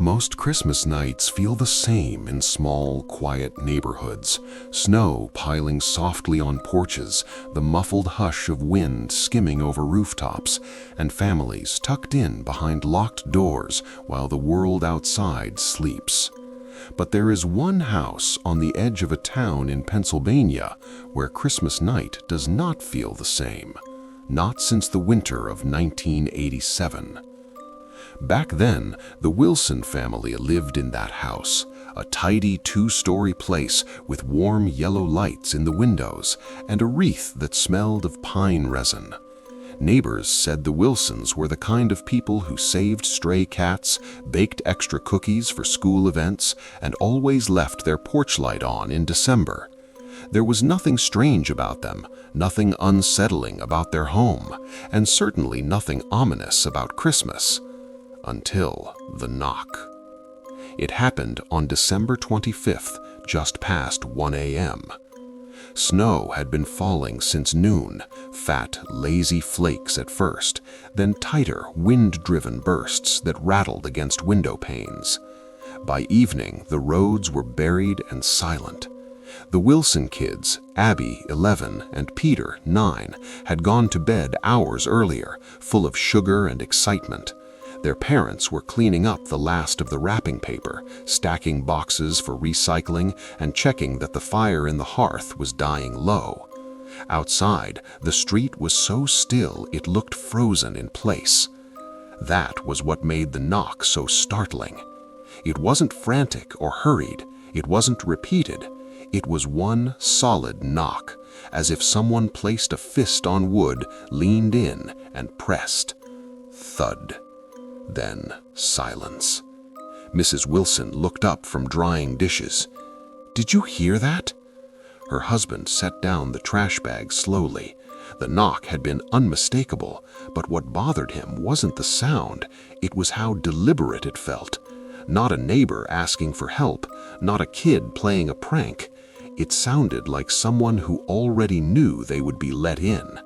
Most Christmas nights feel the same in small, quiet neighborhoods. Snow piling softly on porches, the muffled hush of wind skimming over rooftops, and families tucked in behind locked doors while the world outside sleeps. But there is one house on the edge of a town in Pennsylvania where Christmas night does not feel the same. Not since the winter of 1987. Back then, the Wilson family lived in that house, a tidy two-story place with warm yellow lights in the windows and a wreath that smelled of pine resin. Neighbors said the Wilsons were the kind of people who saved stray cats, baked extra cookies for school events, and always left their porch light on in December. There was nothing strange about them, nothing unsettling about their home, and certainly nothing ominous about Christmas. Until the knock. It happened on December 25th, just past 1 a.m. Snow had been falling since noon, fat, lazy flakes at first, then tighter, wind-driven bursts that rattled against window panes. By evening, the roads were buried and silent. The Wilson kids, Abby, 11, and Peter, 9, had gone to bed hours earlier, full of sugar and excitement. Their parents were cleaning up the last of the wrapping paper, stacking boxes for recycling, and checking that the fire in the hearth was dying low. Outside, the street was so still it looked frozen in place. That was what made the knock so startling. It wasn't frantic or hurried. It wasn't repeated. It was one solid knock, as if someone placed a fist on wood, leaned in, and pressed. Thud. Then silence. Mrs. Wilson looked up from drying dishes. "Did you hear that?" Her husband set down the trash bag slowly. The knock had been unmistakable, but what bothered him wasn't the sound, it was how deliberate it felt. Not a neighbor asking for help, not a kid playing a prank. It sounded like someone who already knew they would be let in.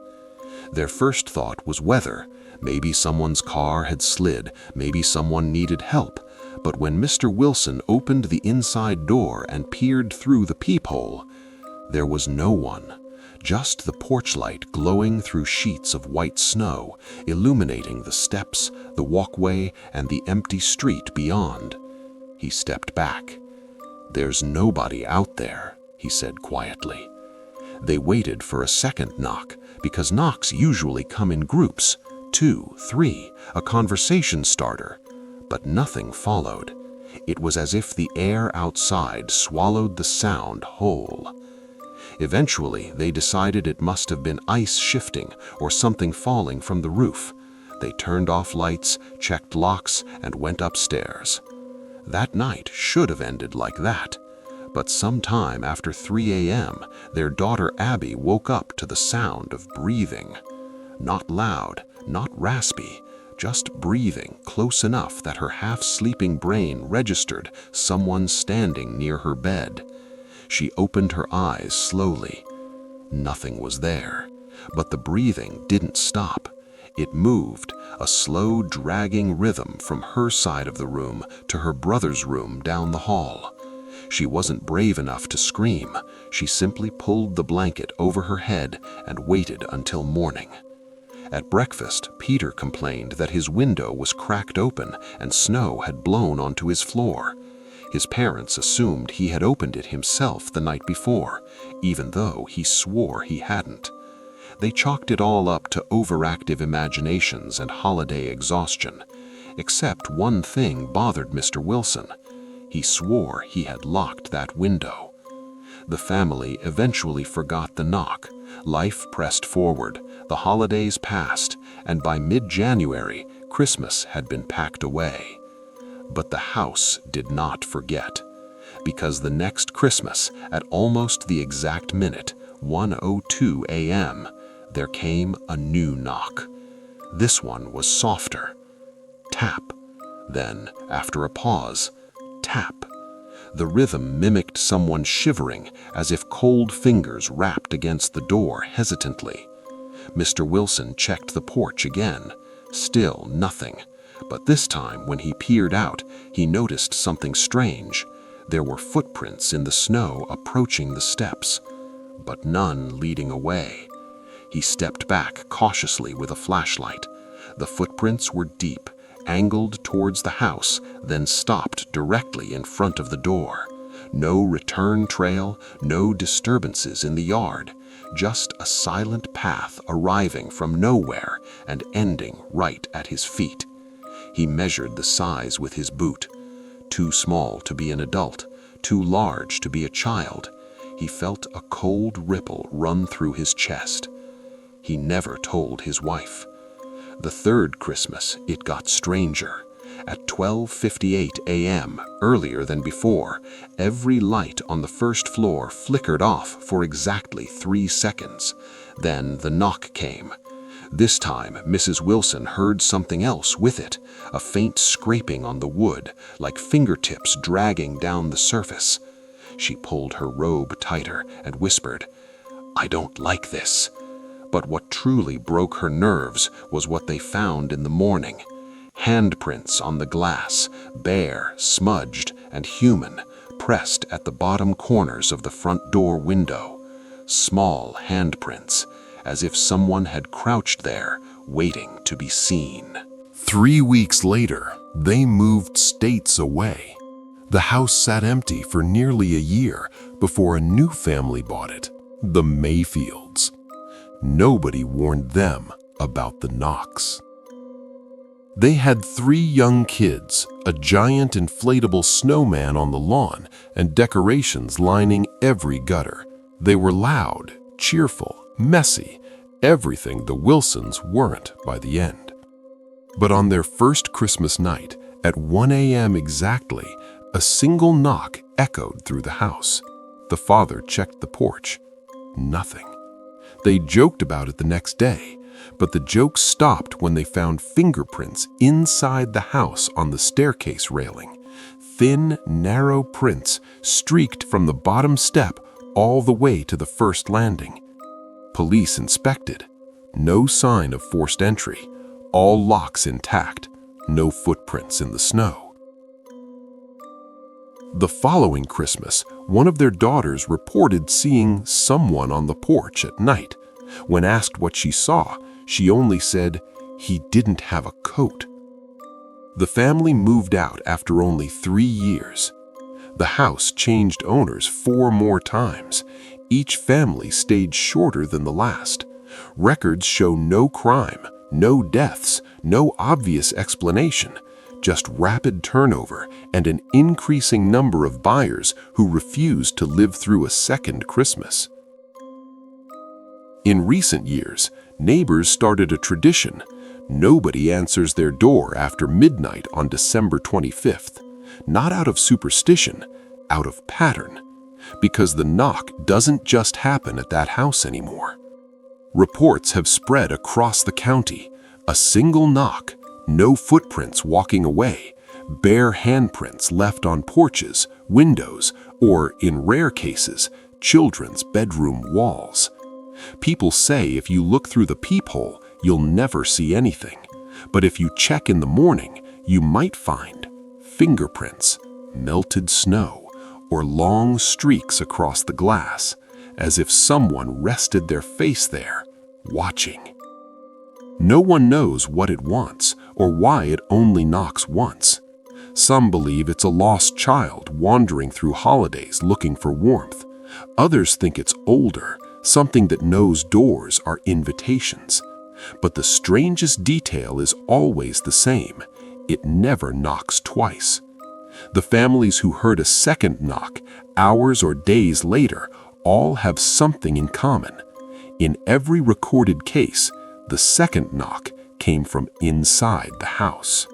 Their first thought was weather. Maybe someone's car had slid, maybe someone needed help. But when Mr. Wilson opened the inside door and peered through the peephole, there was no one. Just the porch light glowing through sheets of white snow, illuminating the steps, the walkway, and the empty street beyond. He stepped back. "There's nobody out there," he said quietly. They waited for a second knock, because knocks usually come in groups. 2, 3, a conversation starter. But nothing followed. It was as if the air outside swallowed the sound whole. Eventually, they decided it must have been ice shifting or something falling from the roof. They turned off lights, checked locks, and went upstairs. That night should have ended like that. But sometime after 3 a.m., their daughter Abby woke up to the sound of breathing. Not loud, not raspy, just breathing close enough that her half-sleeping brain registered someone standing near her bed. She opened her eyes slowly. Nothing was there, but the breathing didn't stop. It moved, a slow, dragging rhythm from her side of the room to her brother's room down the hall. She wasn't brave enough to scream. She simply pulled the blanket over her head and waited until morning. At breakfast, Peter complained that his window was cracked open and snow had blown onto his floor. His parents assumed he had opened it himself the night before, even though he swore he hadn't. They chalked it all up to overactive imaginations and holiday exhaustion. Except one thing bothered Mr. Wilson. He swore he had locked that window. The family eventually forgot the knock. Life pressed forward, the holidays passed, and by mid-January, Christmas had been packed away. But the house did not forget, because the next Christmas, at almost the exact minute, 1:02 a.m., there came a new knock. This one was softer. Tap. Then, after a pause, tap. The rhythm mimicked someone shivering, as if cold fingers rapped against the door hesitantly. Mr. Wilson checked the porch again. Still nothing. But this time, when he peered out, he noticed something strange. There were footprints in the snow approaching the steps, but none leading away. He stepped back cautiously with a flashlight. The footprints were deep, angled towards the house, then stopped directly in front of the door. No return trail, no disturbances in the yard, just a silent path arriving from nowhere and ending right at his feet. He measured the size with his boot. Too small to be an adult, too large to be a child. He felt a cold ripple run through his chest. He never told his wife. The third Christmas, it got stranger. At 12:58 a.m., earlier than before, every light on the first floor flickered off for exactly 3 seconds. Then the knock came. This time, Mrs. Wilson heard something else with it, a faint scraping on the wood, like fingertips dragging down the surface. She pulled her robe tighter and whispered, "I don't like this." But what truly broke her nerves was what they found in the morning. Handprints on the glass, bare, smudged, and human, pressed at the bottom corners of the front door window. Small handprints, as if someone had crouched there, waiting to be seen. 3 weeks later, they moved states away. The house sat empty for nearly a year before a new family bought it, the Mayfields. Nobody warned them about the knocks. They had 3 young kids, a giant inflatable snowman on the lawn, and decorations lining every gutter. They were loud, cheerful, messy, everything the Wilsons weren't by the end. But on their first Christmas night, at 1 a.m. exactly, a single knock echoed through the house. The father checked the porch. Nothing. They joked about it the next day, but the joke stopped when they found fingerprints inside the house on the staircase railing. Thin, narrow prints streaked from the bottom step all the way to the first landing. Police inspected. No sign of forced entry. All locks intact. No footprints in the snow. The following Christmas, one of their daughters reported seeing someone on the porch at night. When asked what she saw, she only said, "He didn't have a coat." The family moved out after only 3 years. The house changed owners 4 more times. Each family stayed shorter than the last. Records show no crime, no deaths, no obvious explanation. Just rapid turnover and an increasing number of buyers who refused to live through a second Christmas. In recent years, neighbors started a tradition. Nobody answers their door after midnight on December 25th, not out of superstition, out of pattern, because the knock doesn't just happen at that house anymore. Reports have spread across the county. A single knock, no footprints walking away, bare handprints left on porches, windows, or, in rare cases, children's bedroom walls. People say if you look through the peephole, you'll never see anything. But if you check in the morning, you might find fingerprints, melted snow, or long streaks across the glass, as if someone rested their face there, watching. No one knows what it wants or why it only knocks once. Some believe it's a lost child wandering through holidays looking for warmth. Others think it's older, something that knows doors are invitations. But the strangest detail is always the same. It never knocks twice. The families who heard a second knock, hours or days later, all have something in common. In every recorded case, the second knock came from inside the house.